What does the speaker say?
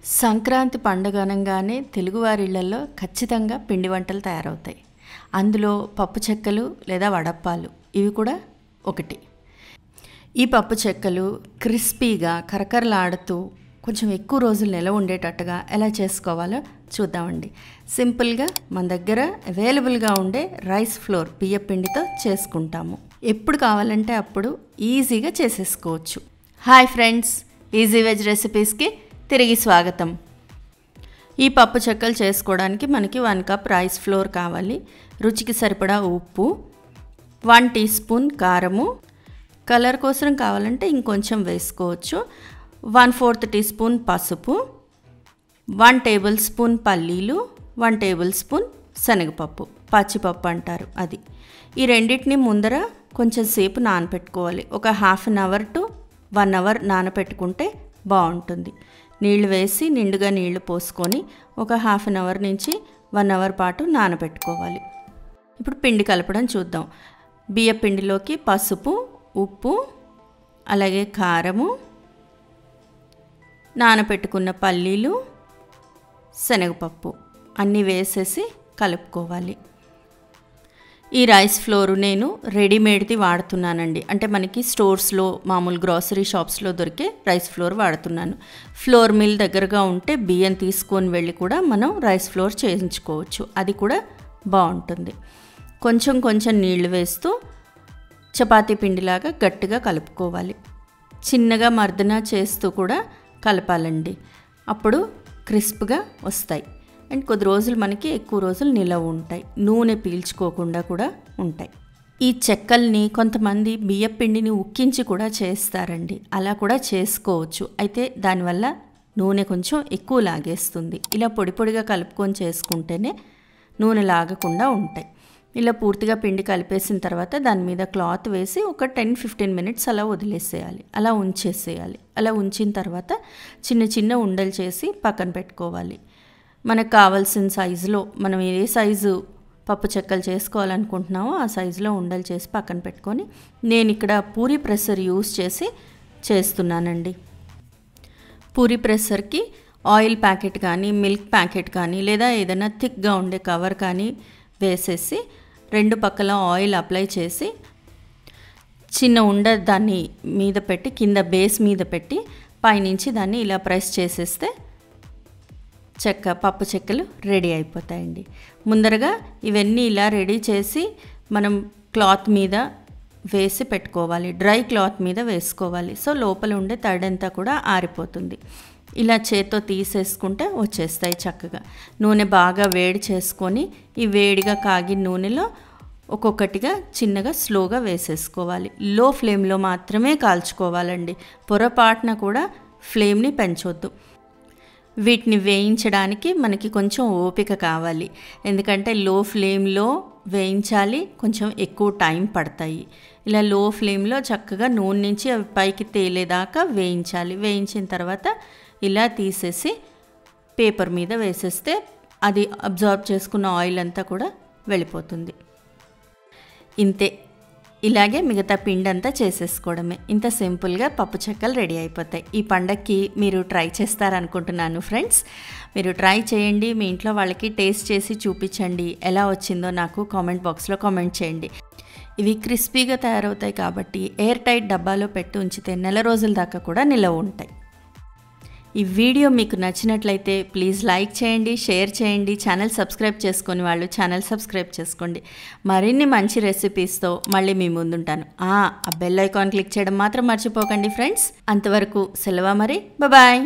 సంక్రాంతి పండుగ అనగానే తెలుగువారి ఇళ్లలో ఖచ్చితంగా పిండి వంటలు తయారవుతాయి. అందులో పప్పు చెక్కలు లేదా వడప్పాలు ఇవి కూడా ఒకటి. ఈ పప్పు చెక్కలు క్రిస్పీగా కరకరలాడుతూ కొంచెం ఎక్కువ రోజులు నిలవ ఉండేటట్టుగా ఎలా చేసుకోవాలో చూద్దామండి. సింపుల్గా మన దగ్గర అవైలబుల్గా ఉండే రైస్ ఫ్లోర్ బియ్య పిండితో చేసుకుంటాము. ఎప్పుడు కావాలంటే అప్పుడు ఈజీగా చేసేసుకోవచ్చు. హాయ్ ఫ్రెండ్స్, ఈజీ వెజ్ రెసిపీస్కి తిరిగి స్వాగతం. ఈ పప్పు చెక్కలు చేసుకోవడానికి మనకి 1 కప్ రైస్ ఫ్లోర్ కావాలి. రుచికి సరిపడా ఉప్పు, 1 టీ స్పూన్ కారము, కలర్ కోసం కావాలంటే ఇంకొంచెం వేసుకోవచ్చు, 1/4 టీ స్పూన్ పసుపు, 1 టేబుల్ స్పూన్ పల్లీలు, 1 టేబుల్ స్పూన్ శనగపప్పు, పచ్చిపప్పు అంటారు అది. ఈ రెండింటిని ముందర కొంచెం సేపు నానపెట్టుకోవాలి. ఒక 1/2 అవర్ టు 1 అవర్ నానపెట్టుకుంటే బాగుంటుంది. నీళ్లు వేసి నిండుగా నీళ్లు పోసుకొని ఒక 1/2 అవర్ నుంచి 1 అవర్ పాటు నానబెట్టుకోవాలి. ఇప్పుడు పిండి కలపడం చూద్దాం. బియ్య పిండిలోకి పసుపు, ఉప్పు, అలాగే కారము, నానబెట్టుకున్న పల్లీలు, శనగపప్పు అన్నీ వేసేసి కలుపుకోవాలి. ఈ రైస్ ఫ్లోరు నేను రెడీమేడ్ది వాడుతున్నానండి. అంటే మనకి స్టోర్స్లో మామూలు గ్రాసరీ షాప్స్లో దొరికే రైస్ ఫ్లోర్ వాడుతున్నాను. ఫ్లోర్ మిల్ దగ్గరగా ఉంటే బియ్యం తీసుకొని వెళ్ళి కూడా మనం రైస్ ఫ్లోర్ చేయించుకోవచ్చు, అది కూడా బాగుంటుంది. కొంచెం కొంచెం నీళ్లు వేస్తూ చపాతీ పిండిలాగా గట్టిగా కలుపుకోవాలి. చిన్నగా మర్దన చేస్తూ కూడా కలపాలండి, అప్పుడు క్రిస్ప్గా వస్తాయి. అండ్ కొద్ది రోజులు మనకి ఎక్కువ రోజులు నిలవ ఉంటాయి, నూనె పీల్చుకోకుండా కూడా ఉంటాయి. ఈ చెక్కల్ని కొంతమంది బియ్య పిండిని ఉక్కించి కూడా చేస్తారండి, అలా కూడా చేసుకోవచ్చు. అయితే దానివల్ల నూనె కొంచెం ఎక్కువ లాగేస్తుంది. ఇలా పొడి పొడిగా కలుపుకొని చేసుకుంటేనే నూనె లాగకుండా ఉంటాయి. ఇలా పూర్తిగా పిండి కలిపేసిన తర్వాత దాని మీద క్లాత్ వేసి ఒక 10-15 మినిట్స్ అలా వదిలేసేయాలి, అలా ఉంచేసేయాలి. అలా ఉంచిన తర్వాత చిన్న చిన్న ఉండలు చేసి పక్కన పెట్టుకోవాలి. మనకు కావాల్సిన సైజులో మనం ఏ సైజు పప్పు చెక్కలు చేసుకోవాలనుకుంటున్నామో ఆ సైజులో ఉండలు చేసి పక్కన పెట్టుకొని, నేను ఇక్కడ పూరీ ప్రెషర్ యూస్ చేసి చేస్తున్నానండి. పూరీ ప్రెషర్కి ఆయిల్ ప్యాకెట్ కానీ మిల్క్ ప్యాకెట్ కానీ లేదా ఏదైనా థిక్గా ఉండే కవర్ కానీ వేసేసి 2 పక్కల ఆయిల్ అప్లై చేసి చిన్న ఉండ దాన్ని మీద పెట్టి కింద బేస్ మీద పెట్టి పైనుంచి దాన్ని ఇలా ప్రెస్ చేసేస్తే పప్పు చెక్కలు రెడీ అయిపోతాయండి. ముందరగా ఇవన్నీ ఇలా రెడీ చేసి మనం క్లాత్ మీద వేసి పెట్టుకోవాలి, డ్రై క్లాత్ మీద వేసుకోవాలి. సో లోపల ఉండే తడంతా కూడా ఆరిపోతుంది. ఇలా చేత్తో తీసేసుకుంటే వచ్చేస్తాయి చక్కగా. నూనె బాగా వేడి చేసుకొని ఈ వేడిగా కాగిన నూనెలో ఒక్కొక్కటిగా చిన్నగా స్లోగా వేసేసుకోవాలి. లో ఫ్లేమ్లో మాత్రమే కాల్చుకోవాలండి, పొరపాటున కూడా ఫ్లేమ్ని పెంచొద్దు. వీటిని వేయించడానికి మనకి కొంచెం ఓపిక కావాలి, ఎందుకంటే లో ఫ్లేమ్లో వేయించాలి, కొంచెం ఎక్కువ టైం పడతాయి. ఇలా లో ఫ్లేమ్లో చక్కగా నూనె నుంచి అవి పైకి తేలేదాకా వేయించాలి. వేయించిన తర్వాత ఇలా తీసేసి పేపర్ మీద వేసేస్తే అది అబ్జార్బ్ చేసుకున్న ఆయిల్ అంతా కూడా వెళ్ళిపోతుంది. ఇంతే, ఇలాగే మిగతా పిండి అంతా చేసేసుకోవడమే. ఇంత సింపుల్గా పప్పు చెక్కలు రెడీ అయిపోతాయి. ఈ పండగకి మీరు ట్రై చేస్తారనుకుంటున్నాను ఫ్రెండ్స్. మీరు ట్రై చేయండి, మీ ఇంట్లో వాళ్ళకి టేస్ట్ చేసి చూపించండి. ఎలా వచ్చిందో నాకు కామెంట్ బాక్స్లో కామెంట్ చేయండి. ఇవి క్రిస్పీగా తయారవుతాయి కాబట్టి ఎయిర్ టైట్ డబ్బాలో పెట్టి ఉంచితే నెల రోజుల దాకా కూడా నిలవ ఉంటాయి. ఈ వీడియో మీకు నచ్చినట్లయితే ప్లీజ్ లైక్ చేయండి, షేర్ చేయండి. ఛానల్ సబ్స్క్రైబ్ చేసుకొని వాళ్ళు ఛానల్ సబ్స్క్రైబ్ చేసుకోండి. మరిన్ని మంచి రెసిపీస్తో మళ్ళీ మీ ముందుంటాను. ఆ బెల్ ఐకాన్ క్లిక్ చేయడం మాత్రం మర్చిపోకండి ఫ్రెండ్స్. అంతవరకు సెలవు మరి, బాయ్.